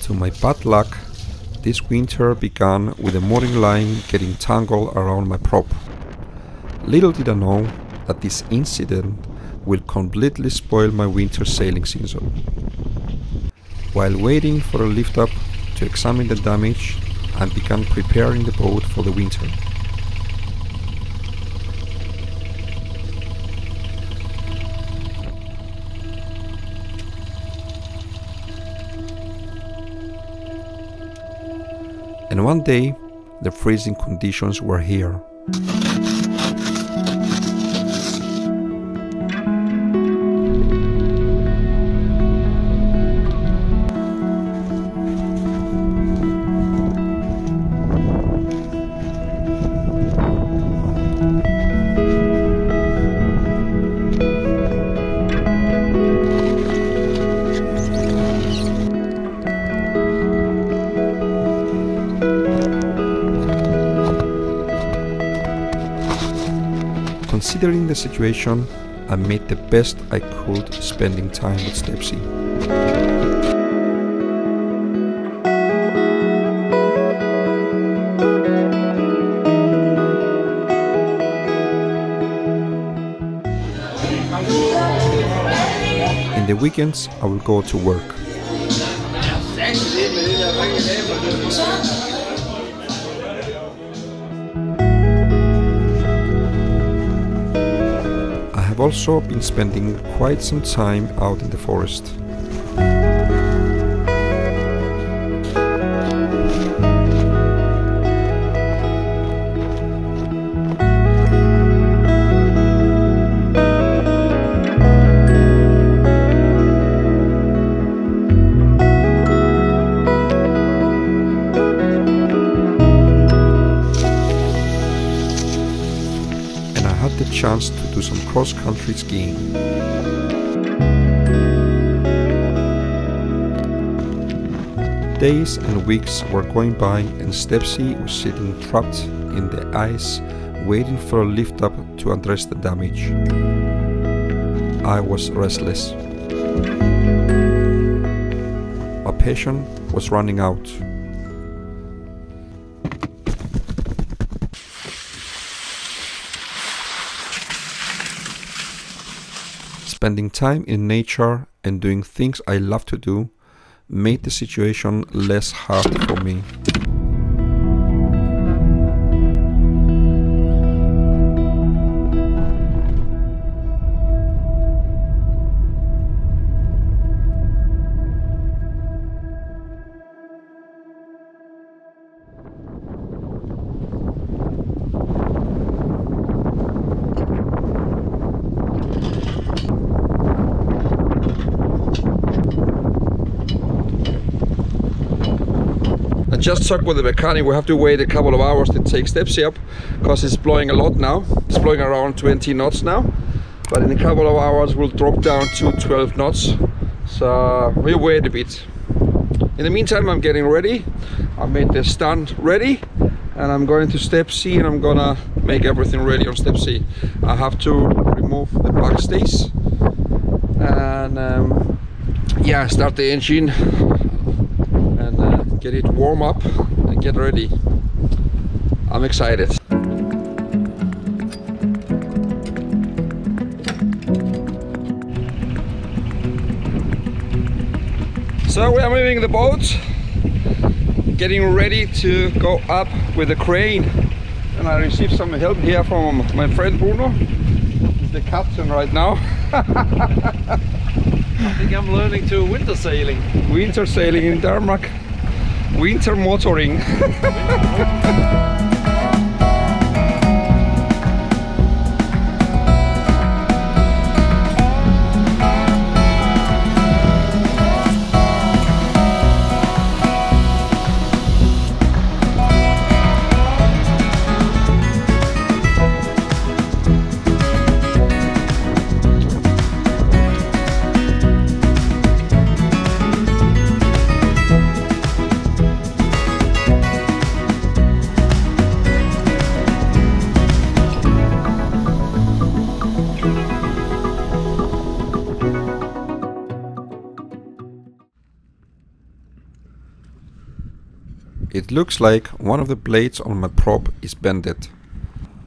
To my bad luck, this winter began with the mooring line getting tangled around my prop. Little did I know that this incident will completely spoil my winter sailing season. While waiting for a lift up to examine the damage, I began preparing the boat for the winter. And one day, the freezing conditions were here. Considering the situation, I made the best I could spending time with Stepsy. In the weekends, I will go to work. I've also been spending quite some time out in the forest. The chance to do some cross-country skiing. Days and weeks were going by and Stepsy was sitting trapped in the ice waiting for a lift up to address the damage. I was restless. My patience was running out. Spending time in nature and doing things I love to do made the situation less hard for me. I just talked with the mechanic. We have to wait a couple of hours to take Stepsy up because it's blowing a lot now. It's blowing around 20 knots now, but in a couple of hours we'll drop down to 12 knots. So we'll wait a bit. In the meantime, I'm getting ready. I made the stand ready and I'm going to Stepsy and I'm gonna make everything ready on Stepsy. I have to remove the backstays and yeah, start the engine and get it warm up and get ready. I'm excited. So we are moving the boat, getting ready to go up with the crane, and I received some help here from my friend Bruno. He's the captain right now. I think I'm learning to winter sailing. Winter sailing in Denmark. Winter motoring. It looks like one of the blades on my prop is bended,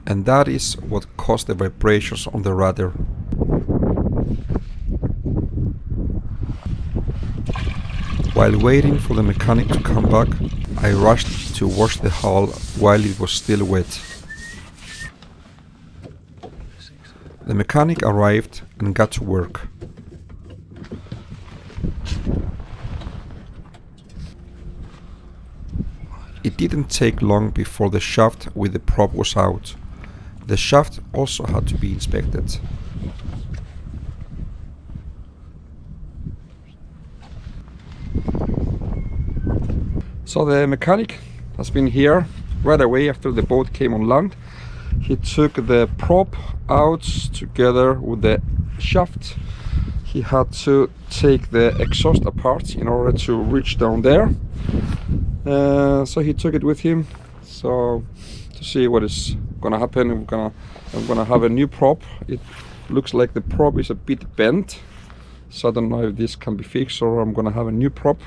and that is what caused the vibrations on the rudder. While waiting for the mechanic to come back, I rushed to wash the hull while it was still wet. The mechanic arrived and got to work. It didn't take long before the shaft with the prop was out. The shaft also had to be inspected. So the mechanic has been here right away after the boat came on land. He took the prop out together with the shaft. He had to take the exhaust apart in order to reach down there. So he took it with him, so to see what is gonna happen. I'm gonna have a new prop. It looks like the prop is a bit bent, so I don't know if this can be fixed, or I'm gonna have a new prop.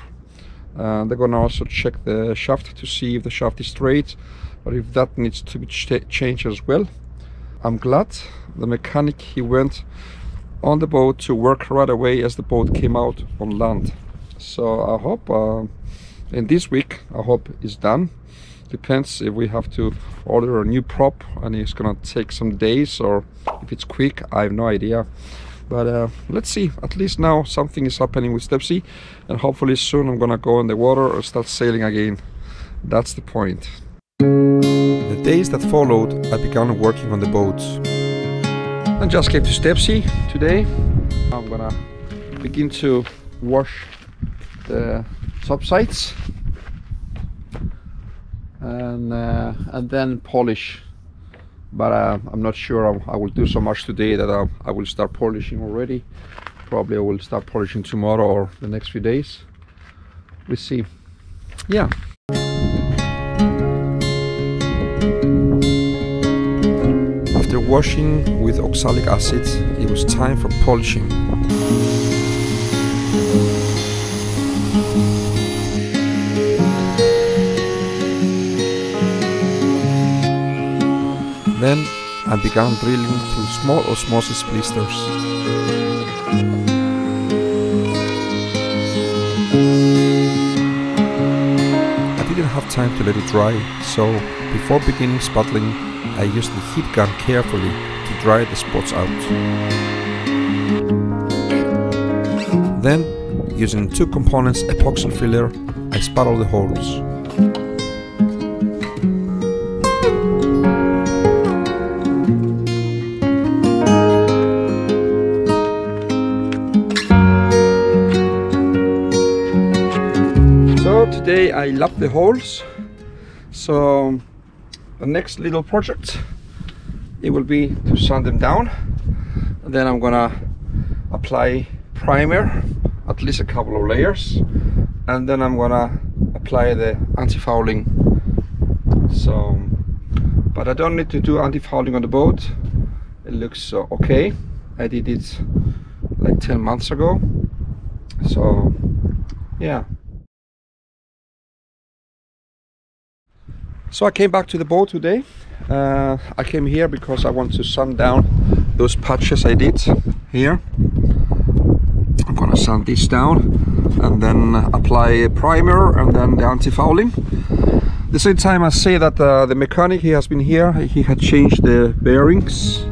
They're gonna also check the shaft to see if the shaft is straight, or if that needs to be changed as well. I'm glad the mechanic, he went on the boat to work right away as the boat came out on land. So I hope in this week, I hope it's done. Depends if we have to order a new prop and it's gonna take some days, or if it's quick, I have no idea. But let's see. At least now something is happening with Stepsy, and hopefully soon I'm gonna go in the water or start sailing again. That's the point. The days that followed, I began working on the boats. I just came to Stepsy today. I'm gonna begin to wash the top sides and then polish, but I'm not sure I will do so much today that I will start polishing already. Probably I will start polishing tomorrow or the next few days. We'll see. Yeah. After washing with oxalic acid, it was time for polishing. Then I began drilling through small osmosis blisters. I didn't have time to let it dry, so before beginning sputtling, I used the heat gun carefully to dry the spots out. Then, using 2 components epoxy filler, I sputtle the holes. Today I lap the holes, so the next little project, it will be to sand them down, and then I'm gonna apply primer, at least a couple of layers, and then I'm gonna apply the anti-fouling. So, but I don't need to do anti-fouling on the boat. It looks okay. I did it like 10 months ago, so yeah. So I came back to the boat today. I came here because I want to sand down those patches I did here. I'm gonna sand this down and then apply a primer and then the anti-fouling. At the same time, I say that the mechanic, he has been here. He had changed the bearings.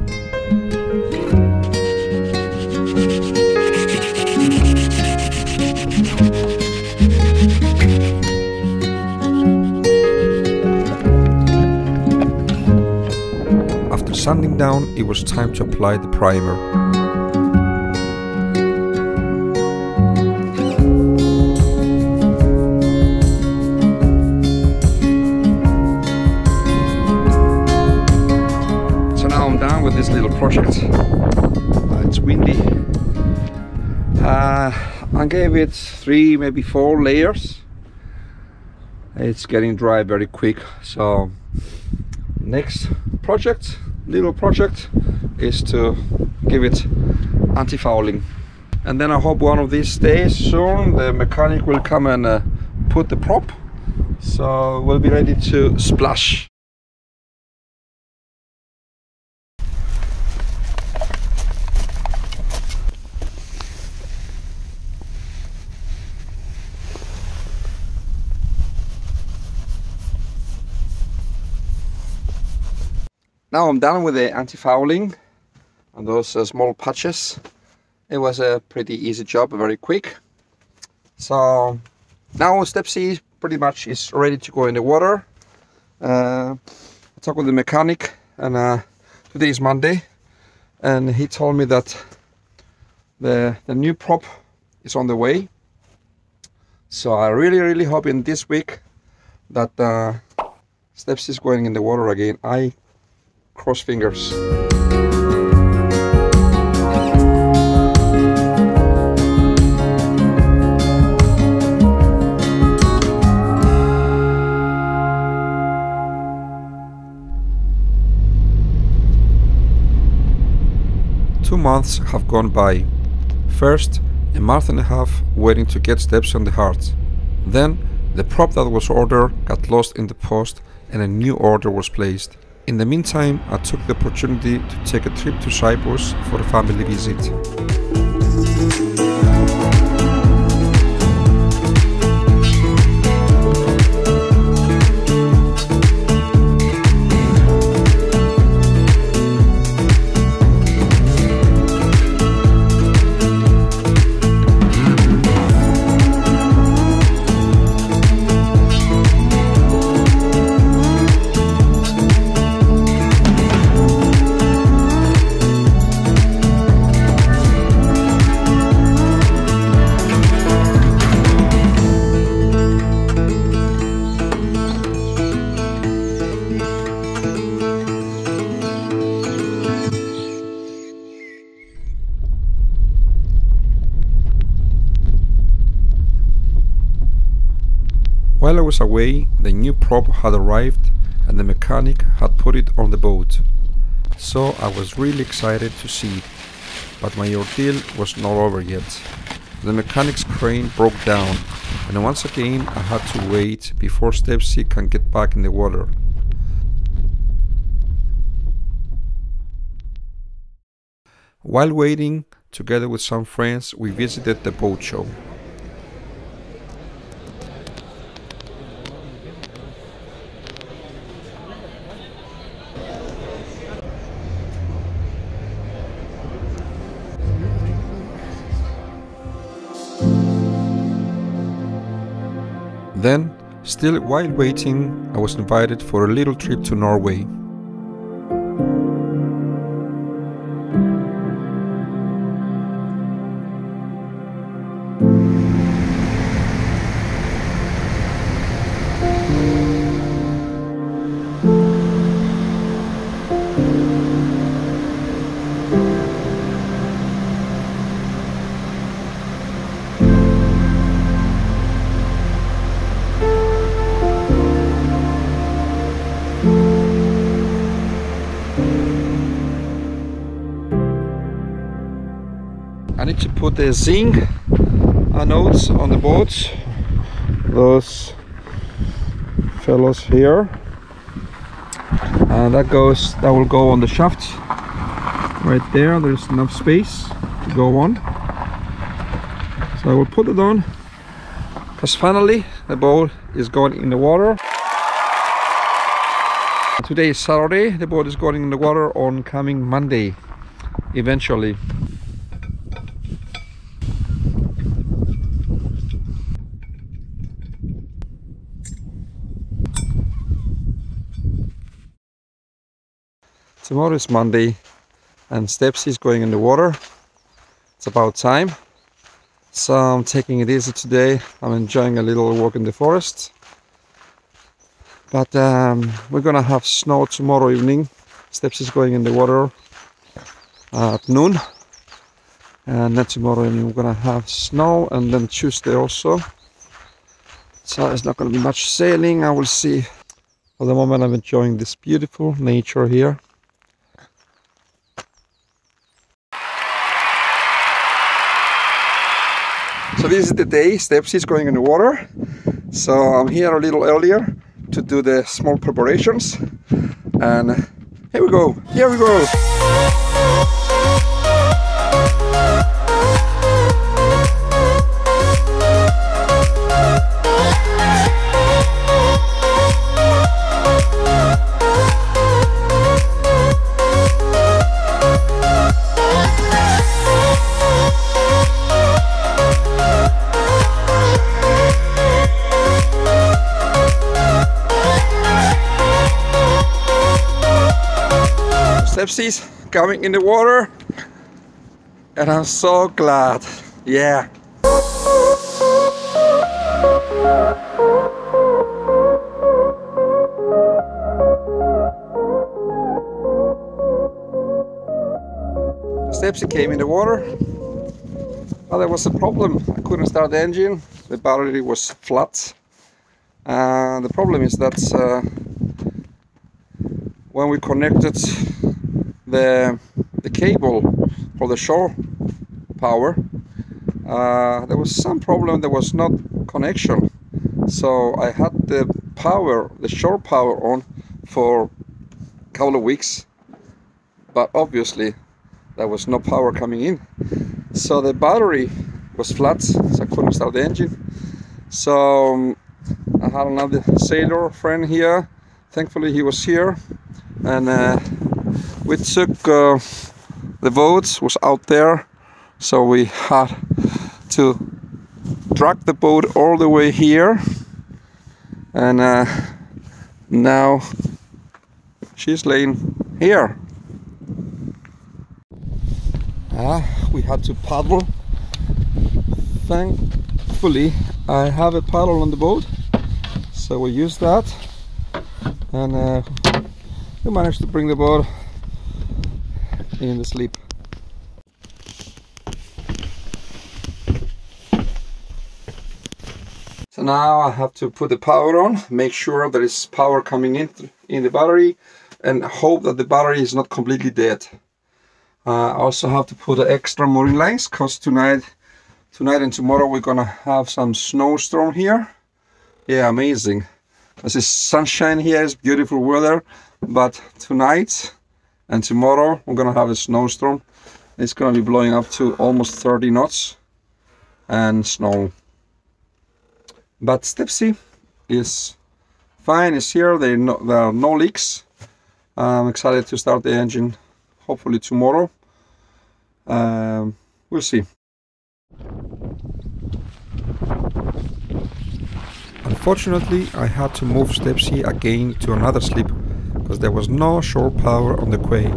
Sanding down, it was time to apply the primer. So now I'm done with this little project. It's windy. I gave it 3, maybe 4 layers. It's getting dry very quick, so next project, little project, is to give it anti-fouling, and then I hope one of these days soon the mechanic will come and put the prop So we'll be ready to splash. Now I'm done with the anti-fouling and those small patches. It was a pretty easy job, very quick. So now step C pretty much is ready to go in the water. I talked with the mechanic, and today is Monday, and he told me that the new prop is on the way. So I really hope in this week that step C is going in the water again. I cross fingers. 2 months have gone by. First, a month and a half waiting to get steps on the heart. Then, the prop that was ordered got lost in the post and a new order was placed. In the meantime, I took the opportunity to take a trip to Cyprus for a family visit. 'While I was away, the new prop had arrived and the mechanic had put it on the boat. So I was really excited to see it, but my ordeal was not over yet. The mechanic's crane broke down, and once again I had to wait before step C can get back in the water. While waiting, together with some friends, we visited the boat show. Then, still while waiting, I was invited for a little trip to Norway. I need to put the zinc notes on the boats, those fellows here, and that will go on the shaft right there. There's enough space to go on, so I will put it on because finally the boat is going in the water. Today is Saturday. The boat is going in the water on coming Monday eventually. Tomorrow is Monday and step C is going in the water. It's about time. So I'm taking it easy today. I'm enjoying a little walk in the forest. But we're gonna have snow tomorrow evening. Step C is going in the water at noon. And then tomorrow evening we're gonna have snow, and then Tuesday also. So there's not gonna be much sailing. I will see. For the moment I'm enjoying this beautiful nature here. So vi this is the day Stepsy is going in the water. So I'm here a little earlier to do the small preparations. And here we go, here we go. Stepsy's coming in the water and I'm so glad. Yeah. Stepsy came in the water. Well, there was a problem. I couldn't start the engine. The battery was flat. The problem is that when we connected the cable for the shore power, there was some problem. There was not connection, so I had the shore power on for a couple of weeks, but obviously there was no power coming in, so the battery was flat, so I couldn't start the engine. So I had another sailor friend here. Thankfully he was here, and we took the boat was out there, so we had to drag the boat all the way here, and now she's laying here. We had to paddle. Thankfully I have a paddle on the boat, so we use that, and we managed to bring the boat in the sleep. So now I have to put the power on, make sure there is power coming in the battery, and hope that the battery is not completely dead. I also have to put extra mooring lines, because tonight and tomorrow we're gonna have some snowstorm here. Yeah, amazing. This is sunshine here, it's beautiful weather, but tonight and tomorrow we're gonna have a snowstorm. It's gonna be blowing up to almost 30 knots and snow. But Stepsy is fine, is here. There are no leaks. I'm excited to start the engine hopefully tomorrow. We'll see. Unfortunately, I had to move Stepsy again to another slip because there was no shore power on the quay.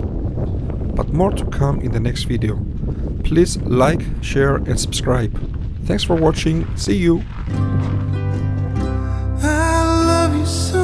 But more to come in the next video. Please like, share and subscribe. Thanks for watching. See you. I love you so